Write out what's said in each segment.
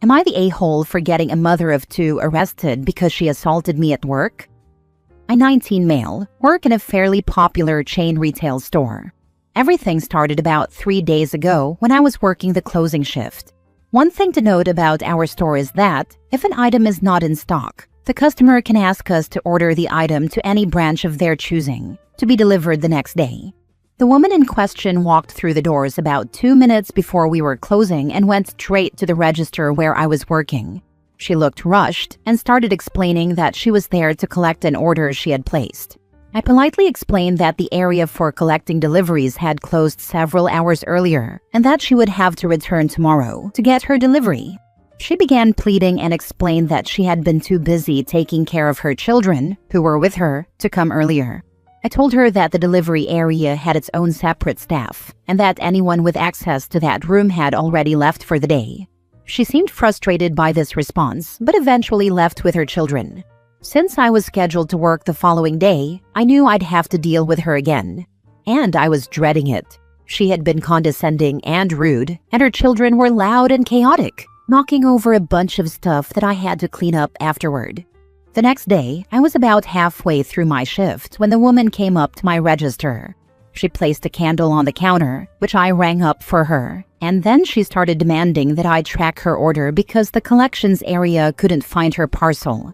Am I the a-hole for getting a mother of two arrested because she assaulted me at work? I, 19 male, work in a fairly popular chain retail store. Everything started about 3 days ago when I was working the closing shift. One thing to note about our store is that if an item is not in stock, the customer can ask us to order the item to any branch of their choosing to be delivered the next day. The woman in question walked through the doors about 2 minutes before we were closing and went straight to the register where I was working. She looked rushed and started explaining that she was there to collect an order she had placed. I politely explained that the area for collecting deliveries had closed several hours earlier and that she would have to return tomorrow to get her delivery. She began pleading and explained that she had been too busy taking care of her children, who were with her, to come earlier. I told her that the delivery area had its own separate staff and that anyone with access to that room had already left for the day. She seemed frustrated by this response, but eventually left with her children. Since I was scheduled to work the following day, I knew I'd have to deal with her again. And I was dreading it. She had been condescending and rude, and her children were loud and chaotic, knocking over a bunch of stuff that I had to clean up afterward. The next day, I was about halfway through my shift when the woman came up to my register. She placed a candle on the counter, which I rang up for her, and then she started demanding that I track her order because the collections area couldn't find her parcel.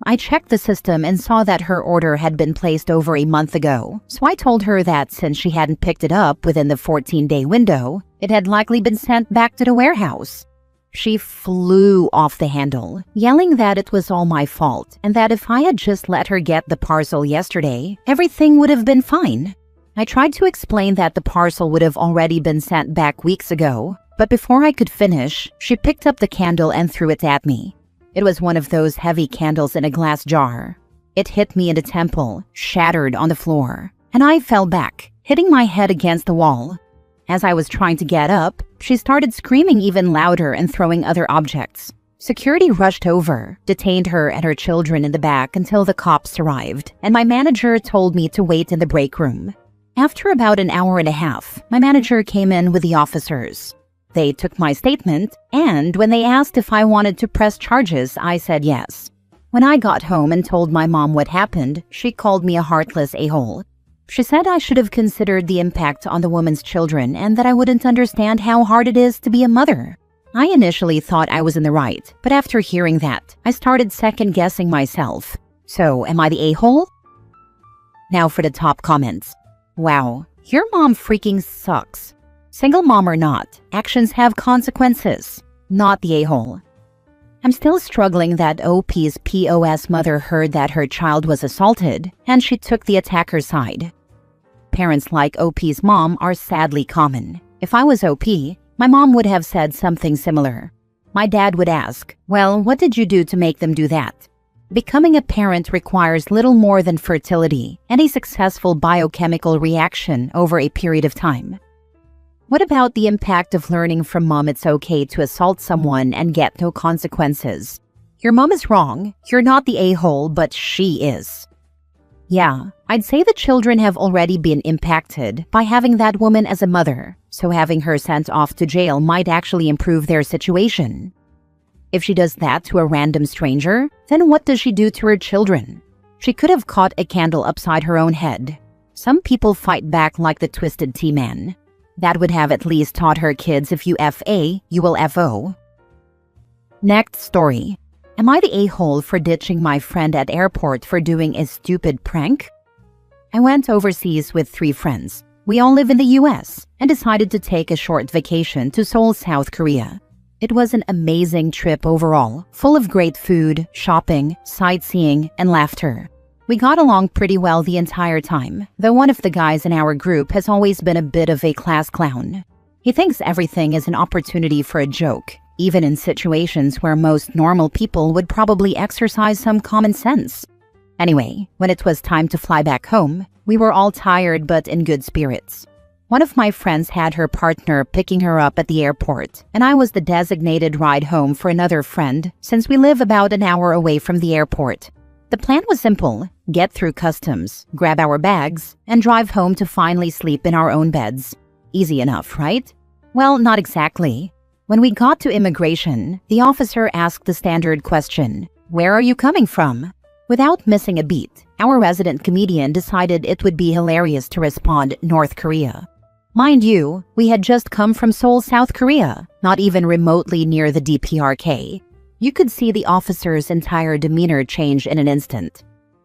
I checked the system and saw that her order had been placed over a month ago, so I told her that since she hadn't picked it up within the 14-day window, it had likely been sent back to the warehouse. She flew off the handle, yelling that it was all my fault and that if I had just let her get the parcel yesterday, everything would have been fine. I tried to explain that the parcel would have already been sent back weeks ago, but before I could finish, she picked up the candle and threw it at me. It was one of those heavy candles in a glass jar. It hit me in the temple, shattered on the floor, and I fell back, hitting my head against the wall. As I was trying to get up, she started screaming even louder and throwing other objects. Security rushed over, detained her and her children in the back until the cops arrived, and my manager told me to wait in the break room. After about an hour and a half, my manager came in with the officers. They took my statement, and when they asked if I wanted to press charges, I said yes. When I got home and told my mom what happened, she called me a heartless a-hole. She said I should have considered the impact on the woman's children and that I wouldn't understand how hard it is to be a mother. I initially thought I was in the right, but after hearing that, I started second-guessing myself. So, am I the a-hole? Now for the top comments. Wow, your mom freaking sucks. Single mom or not, actions have consequences. Not the a-hole. I'm still struggling that OP's POS mother heard that her child was assaulted, and she took the attacker's side. Parents like OP's mom are sadly common. If I was OP, my mom would have said something similar. My dad would ask, well, what did you do to make them do that? Becoming a parent requires little more than fertility and a successful biochemical reaction over a period of time. What about the impact of learning from mom it's okay to assault someone and get no consequences? Your mom is wrong. You're not the a-hole, but she is. Yeah, I'd say the children have already been impacted by having that woman as a mother, so having her sent off to jail might actually improve their situation. If she does that to a random stranger, then what does she do to her children? She could have caught a candle upside her own head. Some people fight back like the Twisted Tea Man. That would have at least taught her kids if you F.A., you will F.O. Next story. Am I the a-hole for ditching my friend at airport for doing a stupid prank? I went overseas with 3 friends. We all live in the US and decided to take a short vacation to Seoul, South Korea. It was an amazing trip overall, full of great food, shopping, sightseeing, and laughter. We got along pretty well the entire time, though one of the guys in our group has always been a bit of a class clown. He thinks everything is an opportunity for a joke, even in situations where most normal people would probably exercise some common sense. Anyway, when it was time to fly back home, we were all tired but in good spirits. One of my friends had her partner picking her up at the airport, and I was the designated ride home for another friend since we live about an hour away from the airport. The plan was simple: get through customs, grab our bags, and drive home to finally sleep in our own beds. Easy enough, right? Well, not exactly. When we got to immigration, the officer asked the standard question, "Where are you coming from?" Without missing a beat, our resident comedian decided it would be hilarious to respond, "North Korea." Mind you, we had just come from Seoul, South Korea, not even remotely near the DPRK. You could see the officer's entire demeanor change in an instant.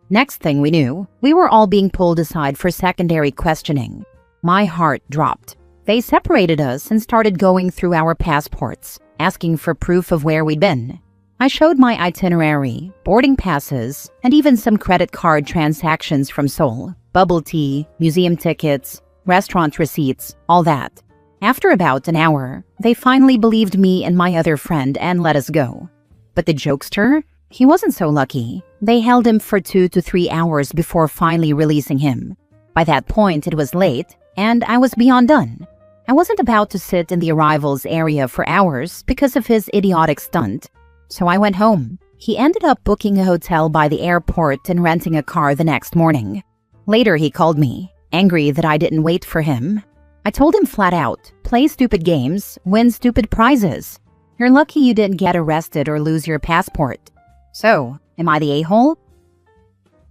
Next thing we knew, we were all being pulled aside for secondary questioning. My heart dropped. They separated us and started going through our passports, asking for proof of where we'd been. I showed my itinerary, boarding passes, and even some credit card transactions from Seoul, bubble tea, museum tickets, restaurant receipts, all that. After about an hour, they finally believed me and my other friend and let us go. But the jokester? He wasn't so lucky. They held him for 2 to 3 hours before finally releasing him. By that point, it was late, and I was beyond done. I wasn't about to sit in the arrivals area for hours because of his idiotic stunt. So I went home. He ended up booking a hotel by the airport and renting a car the next morning. Later, he called me, angry that I didn't wait for him. I told him flat out, play stupid games, win stupid prizes. You're lucky you didn't get arrested or lose your passport. So, am I the a-hole?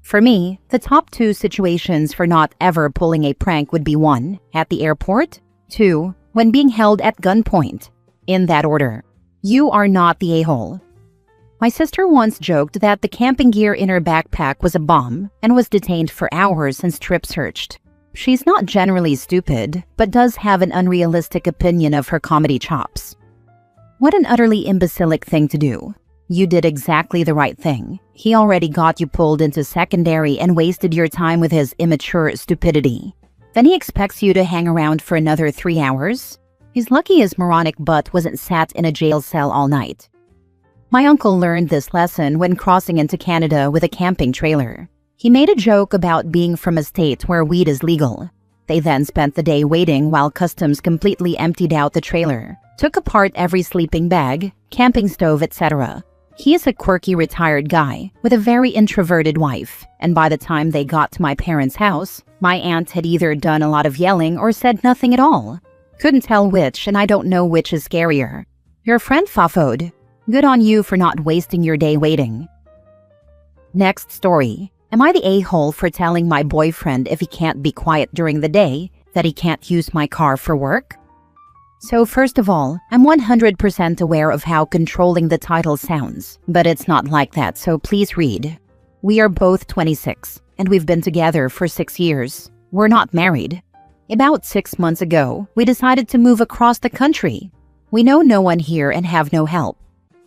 For me, the top 2 situations for not ever pulling a prank would be 1, at the airport, 2, when being held at gunpoint. In that order. You are not the a-hole. My sister once joked that the camping gear in her backpack was a bomb and was detained for hours and strip searched. She's not generally stupid, but does have an unrealistic opinion of her comedy chops. What an utterly imbecilic thing to do. You did exactly the right thing. He already got you pulled into secondary and wasted your time with his immature stupidity. Then he expects you to hang around for another 3 hours? He's lucky his moronic butt wasn't sat in a jail cell all night. My uncle learned this lesson when crossing into Canada with a camping trailer. He made a joke about being from a state where weed is legal. They then spent the day waiting while customs completely emptied out the trailer, took apart every sleeping bag, camping stove, etc. He is a quirky retired guy with a very introverted wife, and by the time they got to my parents' house, my aunt had either done a lot of yelling or said nothing at all. Couldn't tell which, and I don't know which is scarier. Your friend fafoed. Good on you for not wasting your day waiting. Next story. Am I the a-hole for telling my boyfriend if he can't be quiet during the day that he can't use my car for work? So first of all, I'm 100% aware of how controlling the title sounds, but it's not like that, so please read. We are both 26, and we've been together for 6 years. We're not married. About 6 months ago, we decided to move across the country. We know no one here and have no help.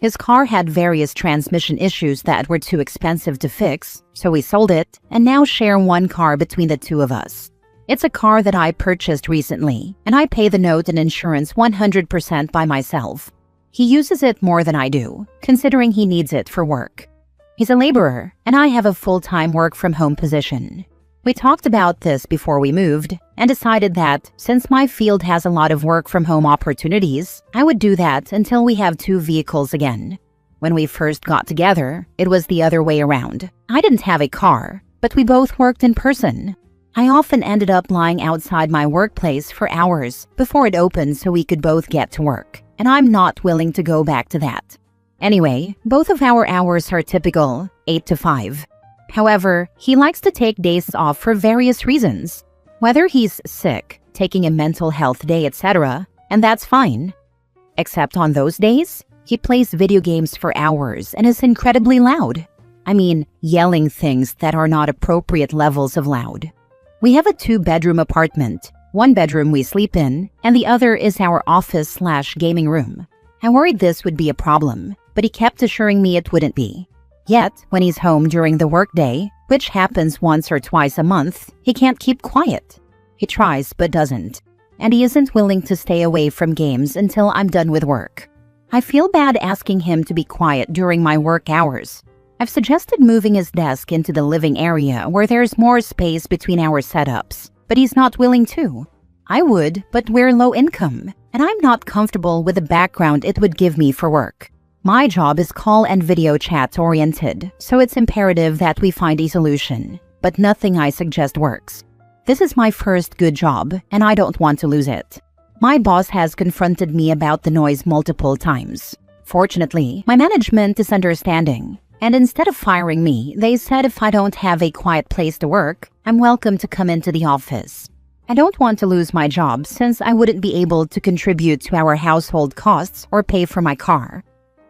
His car had various transmission issues that were too expensive to fix, so we sold it and now share one car between the 2 of us. It's a car that I purchased recently, and I pay the note and insurance 100% by myself. He uses it more than I do, considering he needs it for work. He's a laborer, and I have a full-time work-from-home position. We talked about this before we moved, and decided that, since my field has a lot of work-from-home opportunities, I would do that until we have 2 vehicles again. When we first got together, it was the other way around. I didn't have a car, but we both worked in person. I often ended up lying outside my workplace for hours before it opened so we could both get to work, and I'm not willing to go back to that. Anyway, both of our hours are typical, 8 to 5. However, he likes to take days off for various reasons. Whether he's sick, taking a mental health day, etc., and that's fine. Except on those days, he plays video games for hours and is incredibly loud. I mean, yelling things that are not appropriate levels of loud. We have a 2-bedroom apartment. One bedroom we sleep in, and the other is our office/gaming room. I worried this would be a problem, but he kept assuring me it wouldn't be. Yet, when he's home during the workday, which happens once or twice a month, he can't keep quiet. He tries but doesn't. And he isn't willing to stay away from games until I'm done with work. I feel bad asking him to be quiet during my work hours. I've suggested moving his desk into the living area where there's more space between our setups, but he's not willing to. I would, but we're low income, and I'm not comfortable with the background it would give me for work. My job is call and video chat oriented, so it's imperative that we find a solution, but nothing I suggest works. This is my first good job, and I don't want to lose it. My boss has confronted me about the noise multiple times. Fortunately, my management is understanding, and instead of firing me, they said if I don't have a quiet place to work, I'm welcome to come into the office. I don't want to lose my job since I wouldn't be able to contribute to our household costs or pay for my car.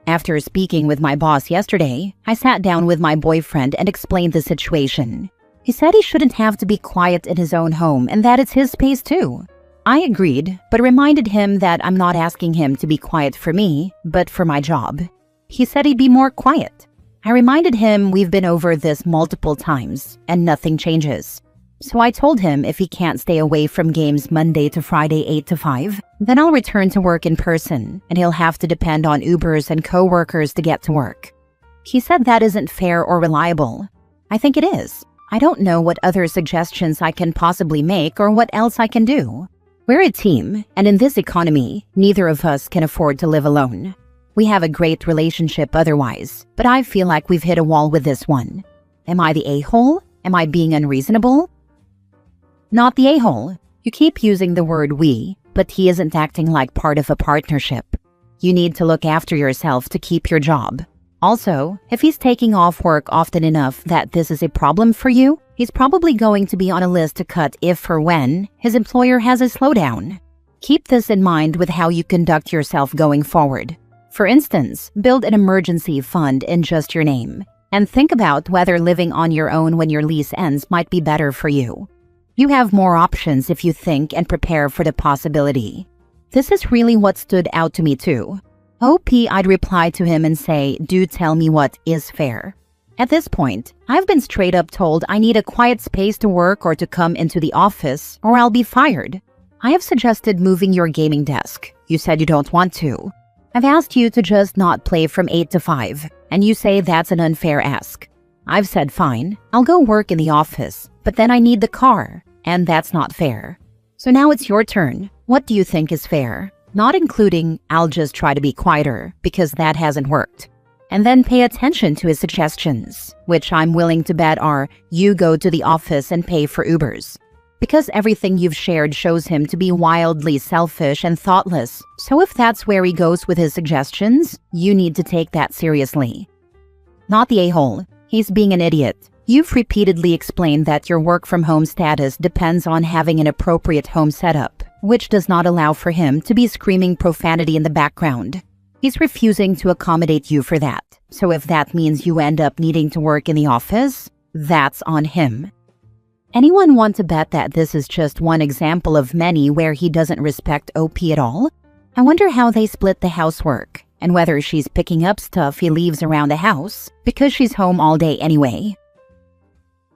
After speaking with my boss yesterday, I sat down with my boyfriend and explained the situation. He said he shouldn't have to be quiet in his own home and that it's his space too. I agreed, but reminded him that I'm not asking him to be quiet for me, but for my job. He said he'd be more quiet. I reminded him we've been over this multiple times and nothing changes. So I told him if he can't stay away from games Monday to Friday 8 to 5, then I'll return to work in person and he'll have to depend on Ubers and co-workers to get to work. He said that isn't fair or reliable. I think it is. I don't know what other suggestions I can possibly make or what else I can do. We're a team, and in this economy, neither of us can afford to live alone. We have a great relationship otherwise, but I feel like we've hit a wall with this one. Am I the a-hole? Am I being unreasonable? Not the a-hole. You keep using the word we, but he isn't acting like part of a partnership. You need to look after yourself to keep your job. Also, if he's taking off work often enough that this is a problem for you, he's probably going to be on a list to cut if or when his employer has a slowdown. Keep this in mind with how you conduct yourself going forward. For instance, build an emergency fund in just your name, and think about whether living on your own when your lease ends might be better for you. You have more options if you think and prepare for the possibility. This is really what stood out to me too. I'd reply to him and say, do tell me what is fair. At this point, I've been straight up told I need a quiet space to work or to come into the office or I'll be fired. I have suggested moving your gaming desk. You said you don't want to. I've asked you to just not play from 8 to 5, and you say that's an unfair ask. I've said fine, I'll go work in the office, but then I need the car, and that's not fair. So now it's your turn. What do you think is fair? Not including, I'll just try to be quieter, because that hasn't worked. And then pay attention to his suggestions, which I'm willing to bet are, you go to the office and pay for Ubers. Because everything you've shared shows him to be wildly selfish and thoughtless, so if that's where he goes with his suggestions, you need to take that seriously. Not the a-hole. He's being an idiot. You've repeatedly explained that your work-from-home status depends on having an appropriate home setup, which does not allow for him to be screaming profanity in the background. He's refusing to accommodate you for that, so if that means you end up needing to work in the office, that's on him. Anyone want to bet that this is just one example of many where he doesn't respect OP at all? I wonder how they split the housework, and whether she's picking up stuff he leaves around the house because she's home all day anyway.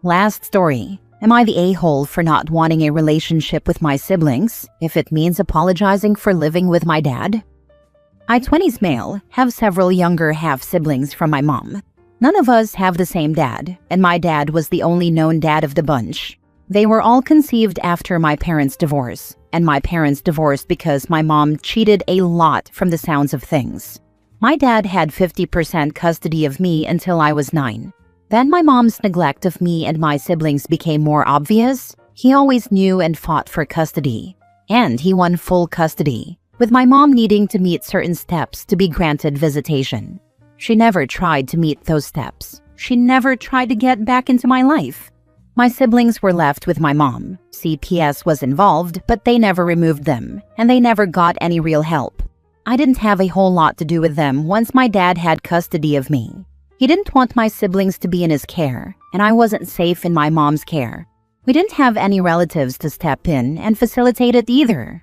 Last story. Am I the a-hole for not wanting a relationship with my siblings if it means apologizing for living with my dad? I, 20s male, have several younger half-siblings from my mom. None of us have the same dad, and my dad was the only known dad of the bunch. They were all conceived after my parents' divorce, and my parents divorced because my mom cheated a lot from the sounds of things. My dad had 50% custody of me until I was 9. Then my mom's neglect of me and my siblings became more obvious. He always knew and fought for custody. And he won full custody, with my mom needing to meet certain steps to be granted visitation. She never tried to meet those steps. She never tried to get back into my life. My siblings were left with my mom. CPS was involved, but they never removed them, and they never got any real help. I didn't have a whole lot to do with them once my dad had custody of me. He didn't want my siblings to be in his care, and I wasn't safe in my mom's care. We didn't have any relatives to step in and facilitate it either.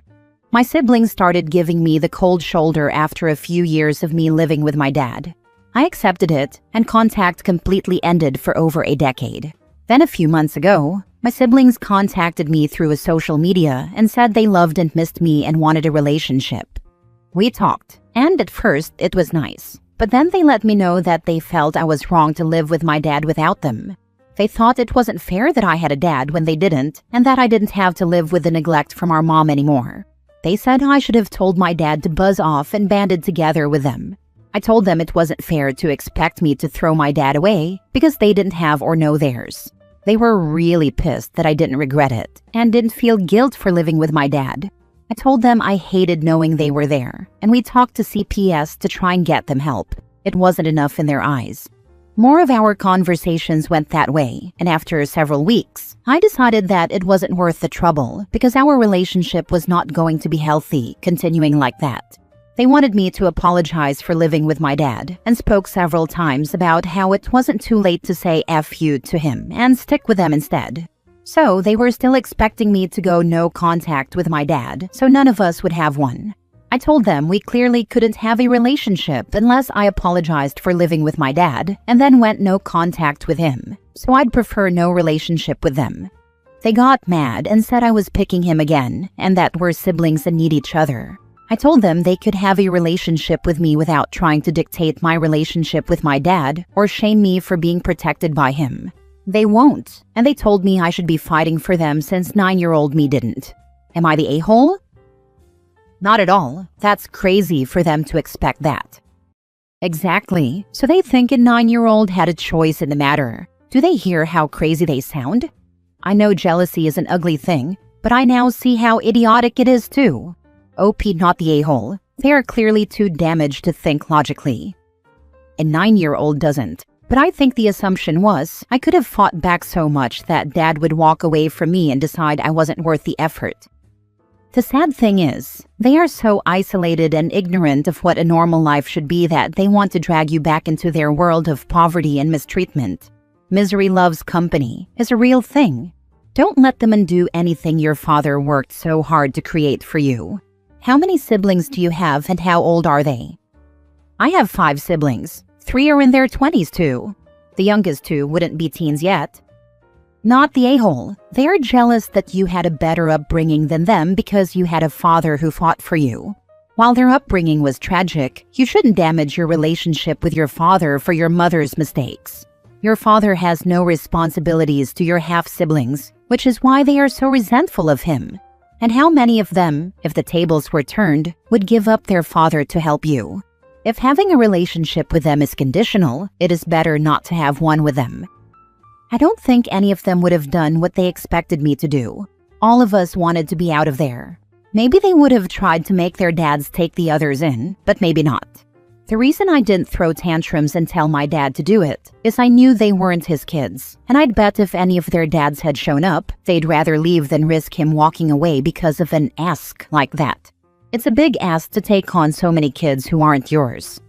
My siblings started giving me the cold shoulder after a few years of me living with my dad. I accepted it, and contact completely ended for over a decade. Then a few months ago, my siblings contacted me through a social media and said they loved and missed me and wanted a relationship. We talked, and at first it was nice. But then they let me know that they felt I was wrong to live with my dad without them. They thought it wasn't fair that I had a dad when they didn't, and that I didn't have to live with the neglect from our mom anymore. They said I should have told my dad to buzz off and banded together with them. I told them it wasn't fair to expect me to throw my dad away because they didn't have or know theirs. They were really pissed that I didn't regret it and didn't feel guilt for living with my dad. I told them I hated knowing they were there, and we talked to CPS to try and get them help. It wasn't enough in their eyes. More of our conversations went that way, and after several weeks, I decided that it wasn't worth the trouble because our relationship was not going to be healthy continuing like that. They wanted me to apologize for living with my dad and spoke several times about how it wasn't too late to say F you to him and stick with them instead. So they were still expecting me to go no contact with my dad, so none of us would have one. I told them we clearly couldn't have a relationship unless I apologized for living with my dad and then went no contact with him, so I'd prefer no relationship with them. They got mad and said I was picking him again and that we're siblings and need each other. I told them they could have a relationship with me without trying to dictate my relationship with my dad or shame me for being protected by him. They won't, and they told me I should be fighting for them since 9-year-old me didn't. Am I the a-hole? Not at all. That's crazy for them to expect that. Exactly. So they think a 9-year-old had a choice in the matter. Do they hear how crazy they sound? I know jealousy is an ugly thing, but I now see how idiotic it is too. OP not the a-hole. They are clearly too damaged to think logically. A 9-year-old doesn't. But I think the assumption was I could have fought back so much that Dad would walk away from me and decide I wasn't worth the effort. The sad thing is, they are so isolated and ignorant of what a normal life should be that they want to drag you back into their world of poverty and mistreatment. Misery loves company is a real thing. Don't let them undo anything your father worked so hard to create for you. How many siblings do you have and how old are they? I have 5 siblings. 3 are in their 20s too. The youngest 2 wouldn't be teens yet. Not the a-hole. They are jealous that you had a better upbringing than them because you had a father who fought for you. While their upbringing was tragic, you shouldn't damage your relationship with your father for your mother's mistakes. Your father has no responsibilities to your half-siblings, which is why they are so resentful of him. And how many of them, if the tables were turned, would give up their father to help you? If having a relationship with them is conditional, it is better not to have one with them. I don't think any of them would have done what they expected me to do. All of us wanted to be out of there. Maybe they would have tried to make their dads take the others in, but maybe not. The reason I didn't throw tantrums and tell my dad to do it is I knew they weren't his kids, and I'd bet if any of their dads had shown up, they'd rather leave than risk him walking away because of an ask like that. It's a big ask to take on so many kids who aren't yours.